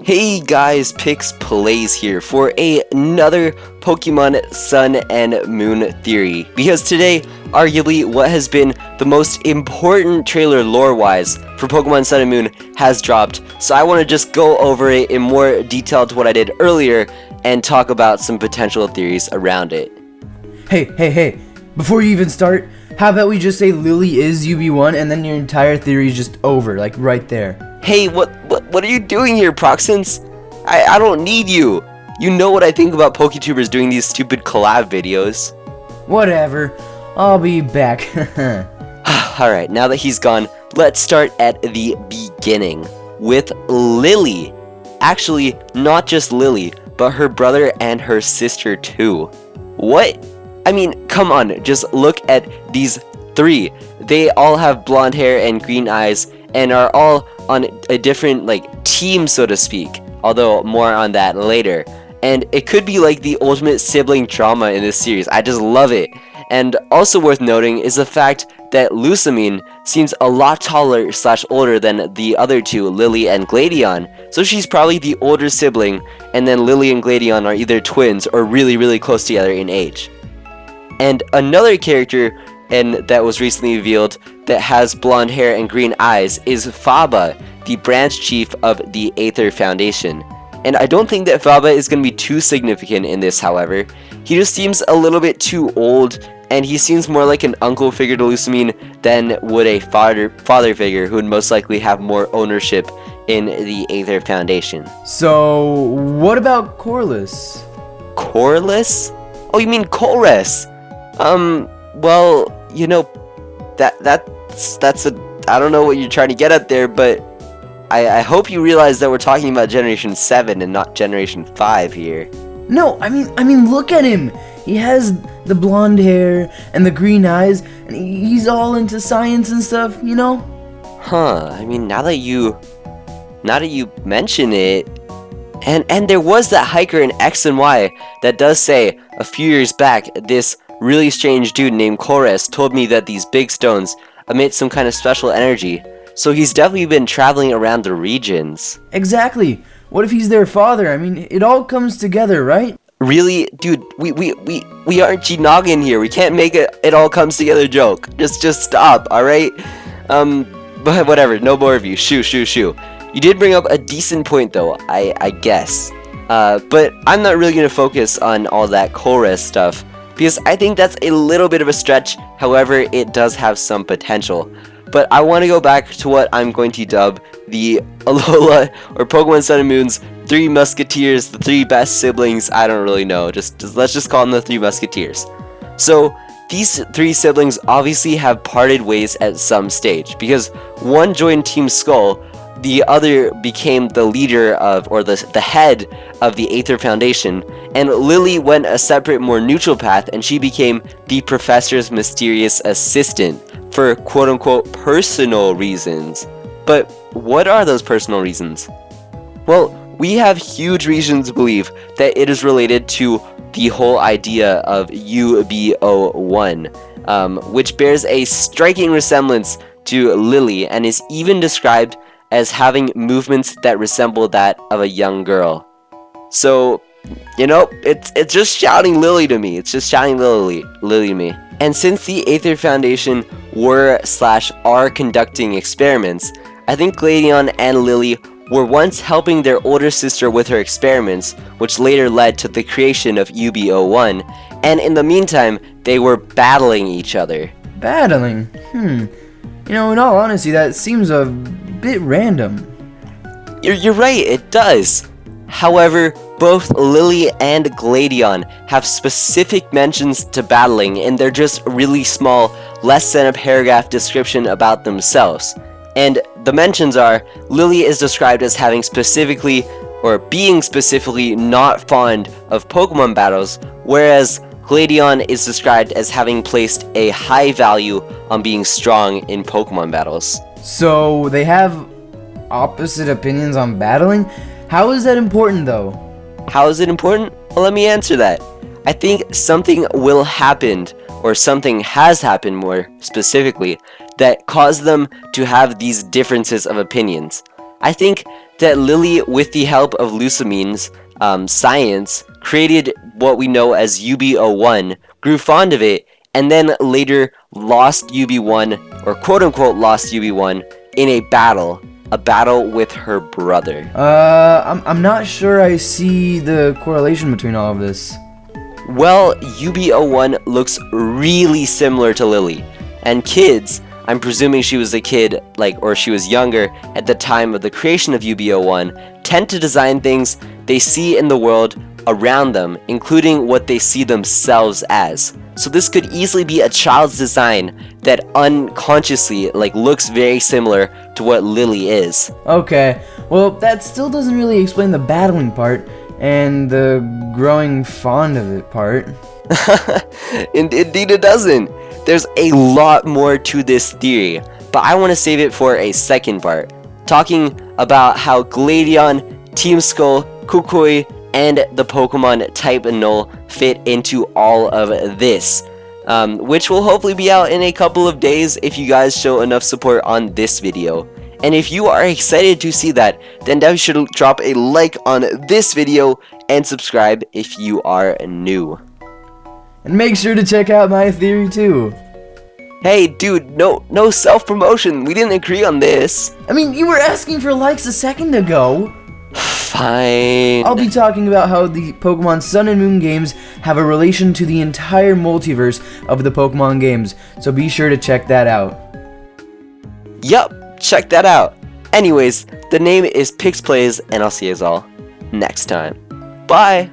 Hey guys, PixPlays here for another Pokemon Sun and Moon theory. Because today, arguably what has been the most important trailer lore-wise for Pokemon Sun and Moon has dropped. So I want to just go over it in more detail to what I did earlier and talk about some potential theories around it. Hey, before you even start, how about we just say Lillie is UB1 and then your entire theory is just over, like right there. Hey, what are you doing here, Proxence? I don't need you. You know what I think about PokeTubers doing these stupid collab videos. Whatever, I'll be back. Alright, now that he's gone, let's start at the beginning with Lillie. Actually, not just Lillie, but her brother and her sister too. What? I mean, come on, just look at these three. They all have blonde hair and green eyes and are all on a different team, so to speak, although more on that later. And it could be like the ultimate sibling drama in this series. I just love it. And also worth noting is the fact that LUSAMINE seems a lot taller / older than the other two, Lillie and Gladion. So she's probably the older sibling, and then Lillie and Gladion are either twins or really close together in age. And another character that was recently revealed that has blonde hair and green eyes is Faba, the branch chief of the Aether Foundation. And I don't think that Faba is going to be too significant in this, however. He just seems a little bit too old, and he seems more like an uncle figure to LUSAMINE than would a father figure who would most likely have more ownership in the Aether Foundation. So, what about Corliss? Corliss? Oh, you mean Corliss? Well, you know, that's I don't know what you're trying to get at there, but I hope you realize that we're talking about Generation 7 and not Generation 5 here. No, I mean, look at him. He has the blonde hair and the green eyes, and he's all into science and stuff, you know? Huh, I mean, now that you mention it, and there was that hiker in X and Y that does say a few years back, this really strange dude named Corliss told me that these big stones emit some kind of special energy. So he's definitely been traveling around the regions. Exactly. What if he's their father? I mean, it all comes together, right? Really? Dude, we aren't G-Noggin here. We can't make it all comes together joke. Just stop, alright? But whatever, no more of you. Shoo. You did bring up a decent point though, I guess. But I'm not really going to focus on all that Corliss stuff, because I think that's a little bit of a stretch. However, it does have some potential. But I want to go back to what I'm going to dub the Alola or Pokemon Sun and Moon's Three Musketeers, the three best siblings. I don't really know. Let's just call them the Three Musketeers. So these three siblings obviously have parted ways at some stage, because one joined Team Skull, the other became the leader of, or the head of the Aether Foundation, and Lillie went a separate, more neutral path, and she became the professor's mysterious assistant for quote-unquote personal reasons. But what are those personal reasons? Well, we have huge reasons to believe that it is related to the whole idea of UB01, which bears a striking resemblance to Lillie and is even described as having movements that resemble that of a young girl. So, you know, it's just shouting Lillie to me. It's just shouting Lillie to me. And since the Aether Foundation are conducting experiments, I think Gladion and Lillie were once helping their older sister with her experiments, which later led to the creation of UB01, and in the meantime, they were battling each other. Battling? You know, in all honesty, that seems a bit random. You're right, it does. However, both Lillie and Gladion have specific mentions to battling, and they're just really small, less than a paragraph description about themselves. And the mentions are, Lillie is described as having being specifically not fond of Pokemon battles, whereas Gladion is described as having placed a high value on being strong in Pokemon battles. So they have opposite opinions on battling? How is that important though? How is it important? Well, let me answer that. I think something will happen, or something has happened more specifically, that caused them to have these differences of opinions. I think that Lillie, with the help of LUSAMINE's science, created what we know as UB01, grew fond of it, and then later lost UB1, or quote-unquote lost UB1, in a battle with her brother. I'm not sure I see the correlation between all of this. Well, UB01 looks really similar to Lillie, and kids, I'm presuming she was a kid, or she was younger at the time of the creation of UB01, tend to design things they see in the world around them, including what they see themselves as. So this could easily be a child's design that unconsciously, looks very similar to what Lillie is. Okay, well, that still doesn't really explain the battling part and the growing fond of it part. Indeed it doesn't. There's a lot more to this theory, but I want to save it for a second part, talking about how Gladion, Team Skull, Kukui, and the Pokemon Type Null fit into all of this, which will hopefully be out in a couple of days if you guys show enough support on this video. And if you are excited to see that, then definitely should drop a like on this video and subscribe if you are new. And make sure to check out my theory too. Hey dude, no self-promotion, we didn't agree on this. I mean, you were asking for likes a second ago. Fine. I'll be talking about how the Pokemon Sun and Moon games have a relation to the entire multiverse of the Pokemon games, so be sure to check that out. Yup, check that out. Anyways, the name is PixPlays, and I'll see you all next time. Bye!